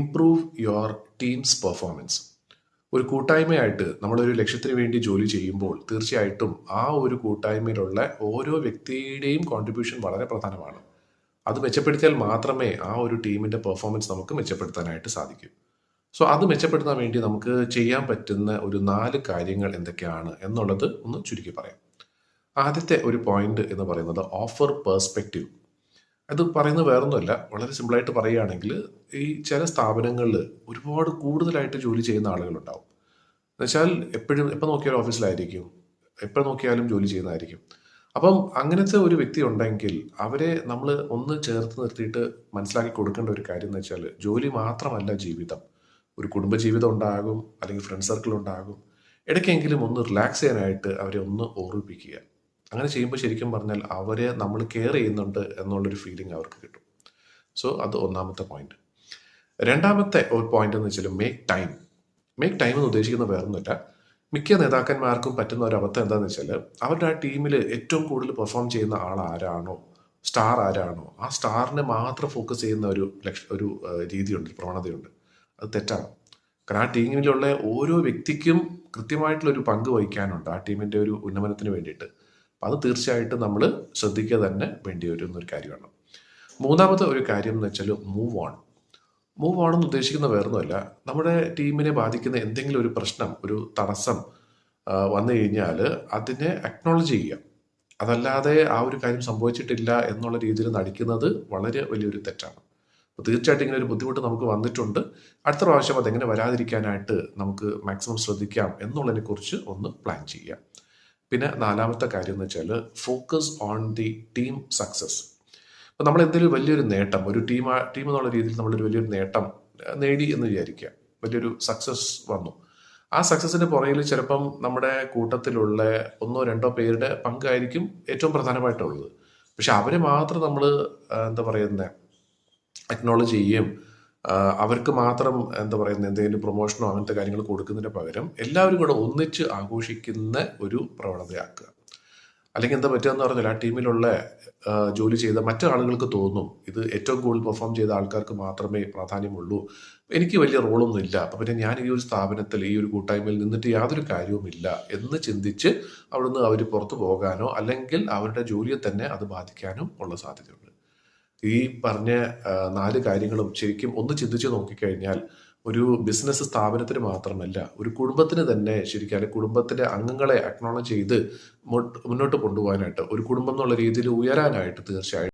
Improve your teams performance. ഒരു കൂട്ടായ്മയായിട്ട് നമ്മളൊരു ലക്ഷ്യത്തിന് വേണ്ടി ജോലി ചെയ്യുമ്പോൾ തീർച്ചയായിട്ടും ആ ഒരു കൂട്ടായ്മയിലുള്ള ഓരോ വ്യക്തിയുടെയും കോൺട്രിബ്യൂഷൻ വളരെ പ്രധാനമാണ്. അത് മെച്ചപ്പെടുത്തിയാൽ മാത്രമേ ആ ഒരു ടീമിൻ്റെ പെർഫോമൻസ് നമുക്ക് മെച്ചപ്പെടുത്താനായിട്ട് സാധിക്കൂ. സോ അത് മെച്ചപ്പെടുത്താൻ വേണ്ടി നമുക്ക് ചെയ്യാൻ പറ്റുന്ന ഒരു 4 കാര്യങ്ങൾ എന്തൊക്കെയാണ് എന്നുള്ളത് ഒന്ന് ചുരുക്കി പറയാം. ആദ്യത്തെ ഒരു പോയിന്റ് എന്ന് പറയുന്നത് ഓഫർ പേഴ്സ്പെക്റ്റീവ്. അത് പറയുന്നത് വേറൊന്നുമല്ല, വളരെ സിമ്പിളായിട്ട് പറയുകയാണെങ്കിൽ ഈ ചില സ്ഥാപനങ്ങളിൽ ഒരുപാട് കൂടുതലായിട്ട് ജോലി ചെയ്യുന്ന ആളുകളുണ്ടാവും. എന്നുവെച്ചാൽ എപ്പോഴും എപ്പോൾ നോക്കിയാലും ഓഫീസിലായിരിക്കും, എപ്പോൾ നോക്കിയാലും ജോലി ചെയ്യുന്നതായിരിക്കും. അപ്പം അങ്ങനത്തെ ഒരു വ്യക്തി ഉണ്ടെങ്കിൽ അവരെ നമ്മൾ ഒന്ന് ചേർത്ത് നിർത്തിയിട്ട് മനസ്സിലാക്കി കൊടുക്കേണ്ട ഒരു കാര്യം എന്ന് വെച്ചാൽ ജോലി മാത്രമല്ല ജീവിതം. ഒരു കുടുംബജീവിതം ഉണ്ടാകും, അല്ലെങ്കിൽ ഫ്രണ്ട് സർക്കിൾ ഉണ്ടാകും. ഇടയ്ക്കെങ്കിലും ഒന്ന് റിലാക്സ് ചെയ്യാനായിട്ട് അവരെ ഒന്ന് ഓർമ്മിപ്പിക്കുക. അങ്ങനെ ചെയ്യുമ്പോൾ ശരിക്കും പറഞ്ഞാൽ അവരെ നമ്മൾ കെയർ ചെയ്യുന്നുണ്ട് എന്നുള്ളൊരു ഫീലിംഗ് അവർക്ക് കിട്ടും. സോ അത് ഒന്നാമത്തെ പോയിന്റ്. രണ്ടാമത്തെ ഒരു പോയിന്റ് എന്ന് വെച്ചാൽ മേക്ക് ടൈം എന്ന് ഉദ്ദേശിക്കുന്നത് വേറൊന്നുമില്ല. മിക്ക നേതാക്കന്മാർക്കും പറ്റുന്ന ഒരു അവസ്ഥ എന്താണെന്ന് വെച്ചാൽ അവരുടെ ആ ടീമിൽ ഏറ്റവും കൂടുതൽ പെർഫോം ചെയ്യുന്ന ആൾ ആരാണോ, സ്റ്റാർ ആരാണോ, ആ സ്റ്റാറിനെ മാത്രം ഫോക്കസ് ചെയ്യുന്ന ഒരു രീതിയുണ്ട്, പ്രവണതയുണ്ട്. അത് തെറ്റാണ്. കാരണം ആ ടീമിലുള്ള ഓരോ വ്യക്തിക്കും കൃത്യമായിട്ടുള്ളൊരു പങ്ക് വഹിക്കാനുണ്ട് ആ ടീമിൻ്റെ ഒരു ഉന്നമനത്തിന് വേണ്ടിയിട്ട്. അപ്പം അത് തീർച്ചയായിട്ടും നമ്മൾ ശ്രദ്ധിക്കുക തന്നെ വേണ്ടി വരുന്ന ഒരു കാര്യമാണ്. മൂന്നാമത്തെ ഒരു കാര്യം എന്ന് വെച്ചാൽ മൂവ് ഓൺ എന്ന് ഉദ്ദേശിക്കുന്ന വേറൊന്നുമല്ല, നമ്മുടെ ടീമിനെ ബാധിക്കുന്ന എന്തെങ്കിലും ഒരു പ്രശ്നം, ഒരു തടസ്സം വന്നു കഴിഞ്ഞാൽ അതിനെ അക്നോളജ് ചെയ്യുക. അതല്ലാതെ ആ ഒരു കാര്യം സംഭവിച്ചിട്ടില്ല എന്നുള്ള രീതിയിൽ നടിക്കുന്നത് വളരെ വലിയൊരു തെറ്റാണ്. അപ്പോൾ തീർച്ചയായിട്ടും ഇങ്ങനെ ഒരു ബുദ്ധിമുട്ട് നമുക്ക് വന്നിട്ടുണ്ട്, അടുത്ത പ്രാവശ്യം അതെങ്ങനെ വരാതിരിക്കാനായിട്ട് നമുക്ക് മാക്സിമം ശ്രദ്ധിക്കാം എന്നുള്ളതിനെക്കുറിച്ച് ഒന്ന് പ്ലാൻ ചെയ്യുക. പിന്നെ നാലാമത്തെ കാര്യം എന്ന് വെച്ചാൽ focus on the team success. അപ്പോൾ നമ്മൾ എന്തെങ്കിലും വലിയൊരു നേട്ടം, ഒരു ടീം എന്നുള്ള രീതിയിൽ നമ്മളൊരു വലിയൊരു നേട്ടം നേടി എന്ന് വിചാരിക്കുക, വലിയൊരു സക്സസ് വന്നു. ആ സക്സസിന് പുറകിൽ ചിലപ്പം നമ്മുടെ കൂട്ടത്തിലുള്ള 1-2 പേരുടെ പങ്കായിരിക്കും ഏറ്റവും പ്രധാനമായിട്ടുള്ളത്. പക്ഷെ അവരെ മാത്രം നമ്മൾ എന്താ പറയുന്നത് അക്നോളജ് ചെയ്യുകയും അവർക്ക് മാത്രം എന്താ പറയുന്നത് എന്തെങ്കിലും പ്രൊമോഷനോ അങ്ങനത്തെ കാര്യങ്ങൾ കൊടുക്കുന്നതിന് പകരം എല്ലാവരും കൂടെ ഒന്നിച്ച് ആഘോഷിക്കുന്ന ഒരു പ്രവണതയാക്കുക. അല്ലെങ്കിൽ എന്താ പറ്റുകയെന്ന് പറഞ്ഞാൽ ആ ടീമിലുള്ള ജോലി ചെയ്ത മറ്റു ആളുകൾക്ക് തോന്നും ഇത് ഏറ്റവും കൂടുതൽ പെർഫോം ചെയ്ത ആൾക്കാർക്ക് മാത്രമേ പ്രാധാന്യമുള്ളൂ, എനിക്ക് വലിയ റോളൊന്നും ഇല്ല, അപ്പം പിന്നെ ഞാൻ ഈ ഒരു സ്ഥാപനത്തിൽ ഈ ഒരു കൂട്ടായ്മയിൽ നിന്നിട്ട് യാതൊരു കാര്യവുമില്ല എന്ന് ചിന്തിച്ച് അവിടുന്ന് അവർ പുറത്തു പോകാനോ അല്ലെങ്കിൽ അവരുടെ ജോലിയെ തന്നെ അത് ബാധിക്കാനും ഉള്ള സാധ്യതയുണ്ട്. ഈ പറഞ്ഞ 4 കാര്യങ്ങളും ശരിക്കും ഒന്ന് ചിന്തിച്ച് നോക്കിക്കഴിഞ്ഞാൽ ഒരു ബിസിനസ് സ്ഥാപനത്തിന് മാത്രമല്ല, ഒരു കുടുംബത്തിന് തന്നെ ശരിക്കും, അല്ലെങ്കിൽ കുടുംബത്തിലെ അംഗങ്ങളെ അക്നോളജ് ചെയ്ത് മുന്നോട്ട് കൊണ്ടുപോകാനായിട്ട്, ഒരു കുടുംബം എന്നുള്ള രീതിയിൽ ഉയരാനായിട്ട് തീർച്ചയായിട്ടും